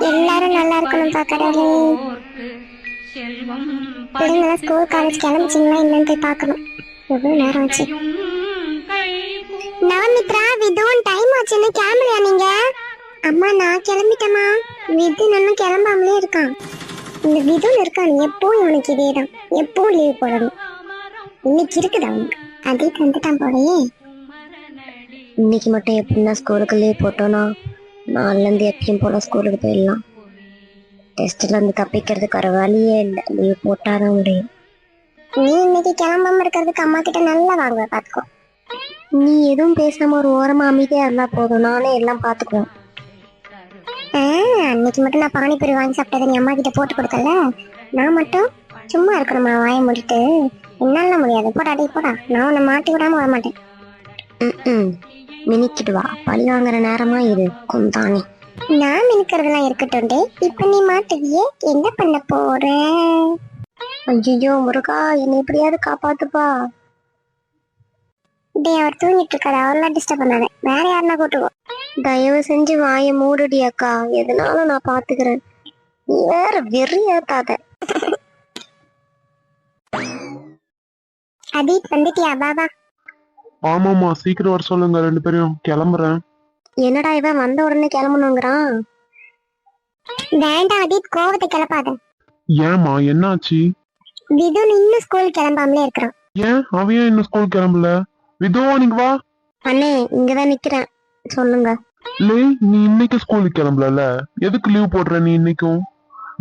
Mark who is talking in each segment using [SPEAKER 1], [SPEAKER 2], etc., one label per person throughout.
[SPEAKER 1] எல்லாரும் நல்லா இருக்கணும் பாக்கறே. பிள்ளைங்க ஸ்கூல் காலேஜ் கிளம்பிச்சிங்களா என்னன்னு போய் பார்க்கணும். எவ்வளவு நேரம் ஆச்சு. நவமித்ரா, விதுன் டைம் ஆச்சுன்னு கிளம்பலையா நீங்க? அம்மா நான் கிளம்பிட்டேம்மா. விதுன் இன்னும் கிளம்பாமலே இருக்கான். இந்த விதுன் இருக்கான் எப்பவும் இவனுக்கு இதேதான். எப்பவும் லீவ் போடணும். இன்னைக்கு இருக்குது அவனுக்கு. அதே வந்துட்டான் போலயே.
[SPEAKER 2] இன்னைக்கு மட்டும் எப்படின்னா ஸ்கூலுக்கு லீவ் போட்டோன்னா நாலுலேருந்து எப்பயும் போல ஸ்கூலுக்கு போயிடலாம். டெஸ்ட்ல இருந்து தப்பிக்கிறதுக்கு வர வழியே இல்லை. லீவ் போட்டாதான் முடியும்.
[SPEAKER 1] நீ இன்னைக்கு கிளம்பாம இருக்கிறதுக்கு அம்மா கிட்ட நல்லா வாங்குவ பாத்துக்கோ.
[SPEAKER 2] நீ எதுவும் பேசாம ஒரு ஓரமா அமைதியா இருந்தா போதும், நானே எல்லாம் பாத்துக்குவேன்.
[SPEAKER 1] அன்னைக்கு மட்டும் நான் பானிபூரி வாங்கி சாப்பிட்டதை நீ அம்மா கிட்ட போட்டு கொடுத்தல. நான் மட்டும் சும்மா இருக்கணுமா வாயை முடிட்டு? என்னால முடியாது. போடாடி போடா. நான் உன்னை மாட்டி விடாம வர மாட்டேன்.
[SPEAKER 2] மினிக்கிட்டு வா. பழி வாங்குற நேரமா இது குந்தானே.
[SPEAKER 1] நான் மினிக்கிறதெல்லாம் இருக்கட்டும். இப்ப நீ மாட்டுவியே, என்ன பண்ண போற?
[SPEAKER 2] ஐயோ முருகா, என்னை எப்படியாவது காப்பாத்துப்பா.
[SPEAKER 1] அவர் தூங்கிட்டு இருக்காரு. அவரெல்லாம் டிஸ்டர்ப் பண்ணாத. வேற யாருன்னா கூட்டுவோ.
[SPEAKER 2] தயவு செஞ்சு வாயை மூடுடி அக்கா. எதுனாலும் நான் பாத்துக்கிறேன். நீ வேற வெறியாத்தாத.
[SPEAKER 1] அதீத் வந்துட்டியா? பாபா.
[SPEAKER 3] ஆமாமா, சீக்கிரம் வர சொல்லுங்க. ரெண்டு பேரும் கிளம்புறேன்.
[SPEAKER 2] என்னடா இவன் வந்த உடனே கிளம்பணுங்கிறான்?
[SPEAKER 1] வேண்டாம் அதீத், கோவத்தை கிளப்பாத.
[SPEAKER 3] ஏமா என்னாச்சு?
[SPEAKER 1] விதுன் இன்னும் ஸ்கூல் கிளம்பாமலே இருக்கிறான்.
[SPEAKER 3] ஏன் அவன் இன்னும் ஸ்கூல் கிளம்பல? விதோ நீங்க வா.
[SPEAKER 2] அண்ணே இங்கதான் நிக்கிறேன், சொல்லுங்க.
[SPEAKER 3] லே, நீ இன்னைக்கு ஸ்கூலுக்கு கிளம்பல. எதுக்கு லீவ் போடுற நீ இன்னைக்கும்?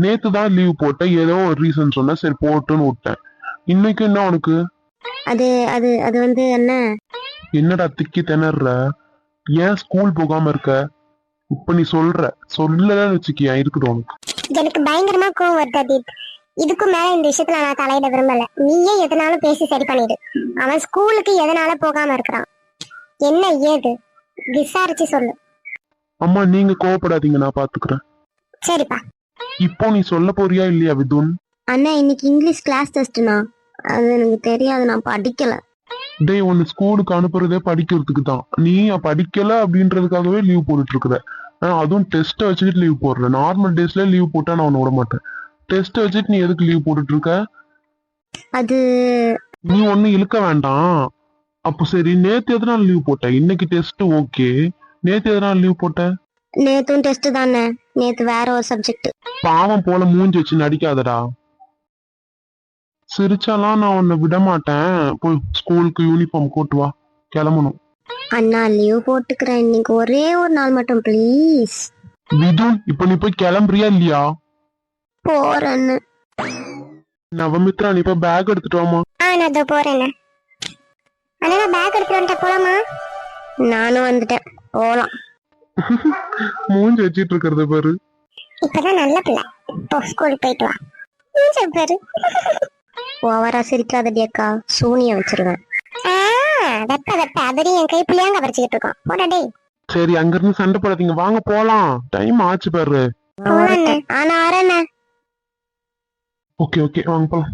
[SPEAKER 3] நேத்து தான் லீவ் போட்ட, ஏதோ ஒரு ரீசன் சொன்ன, சரி போட்டுன்னு விட்டேன். இன்னைக்கு என்ன உனக்கு?
[SPEAKER 2] அது அது அது வந்து என்ன?
[SPEAKER 3] என்னடா திக்கி திணற? ஏன் ஸ்கூல் போகாம இருக்க? இப்ப நீ சொல்லலன்னு வச்சுக்கியா இருக்குது உனக்கு.
[SPEAKER 1] எனக்கு பயங்கரமா கோவம் வருது அதீத். இதுக்கும் மேல இந்த விஷயத்துல நான் தலையிட விரும்பல. நீயே எதனாலும் பேசி சரி பண்ணிடு. அவன் ஸ்கூலுக்கு எதனால போகாம இருக்கிறான், என்ன ஏது விசாரிச்சு சொல்லு.
[SPEAKER 3] அம்மா நீங்க கோவப்படாதீங்க, நான் பாத்துக்கிறேன்.
[SPEAKER 1] சரிப்பா.
[SPEAKER 3] இப்போ நீ சொல்ல போறியா இல்லையா விதுன்?
[SPEAKER 2] அண்ணா இன்னைக்கு இங்கிலீஷ் கிளாஸ் டெஸ்ட்னா, அது எனக்கு தெரியாது, நான் படிக்கல.
[SPEAKER 3] டேய், உன்னை ஸ்கூலுக்கு அனுப்புறதே படிக்கிறதுக்கு தான். நீ படிக்கல அப்படின்றதுக்காகவே லீவ் போட்டுட்டு இருக்கிற. அதுவும் டெஸ்ட்டை வச்சுக்கிட்டு லீவ் போடுற. நார்மல் டேஸ்ல லீவ் போட்டா நான் உன்னை விட மாட்டேன். டெஸ்ட் வச்சுட்டு நீ எதுக்கு லீவ் போட்டுட்டு இருக்க?
[SPEAKER 2] அது
[SPEAKER 3] நீ ஒன்னும் இழுக்க வேண்டாம். அப்போ சரி, நேத்து எதனால லீவ் போட்ட? இன்னைக்கு டெஸ்ட் ஓகே, நேத்து எதனால லீவ் போட்ட?
[SPEAKER 2] நேத்தும் டெஸ்ட் தானே. நேத்து வேற ஒரு சப்ஜெக்ட்.
[SPEAKER 3] பாவம் போல மூஞ்சி வச்சு நடிக்காதடா. சிரிச்சாலாம் நான் உன்னை விட மாட்டேன். போய் ஸ்கூலுக்கு யூனிஃபார்ம் போட்டு வா, கிளம்பணும்.
[SPEAKER 2] அண்ணா லீவ் போட்டுக்கிறேன், இன்னைக்கு ஒரே ஒரு நாள் மட்டும் ப்ளீஸ்.
[SPEAKER 3] விதுன், இப்ப நீ போய் கிளம்புறியா இல்லையா?
[SPEAKER 2] போறேன்னு.
[SPEAKER 3] நவமித்ரா, நீ போய் பேக் எடுத்துட்டு வாமா.
[SPEAKER 1] நான் இதோ போறேன். அண்ணா பேக் எடுத்துட்டு வந்துட்டா போலாமா?
[SPEAKER 2] நானும் வந்துட்டேன், போலாம்.
[SPEAKER 3] மூஞ்சி வச்சிட்டு இருக்கிறத பாரு.
[SPEAKER 1] இப்பதான் நல்ல பிள்ளை. போ ஸ்கூலுக்கு போயிட்டு வா. மூஞ்சி பாரு.
[SPEAKER 2] ஓவரா சிரிக்காதடி அக்கா, சூனியம் வச்சிருவேன்.
[SPEAKER 1] வெப்ப அதரி என் கை புளியாங்க பறிச்சுக்கிட்டு இருக்கோம். போடா டேய்.
[SPEAKER 3] சரி, அங்க இருந்து சண்டை போடாதீங்க, வாங்க போலாம். டைம் ஆச்சு பாரு.
[SPEAKER 2] ஆனா வரேண்ணே.
[SPEAKER 3] ஓகே வாங்க போலாம்.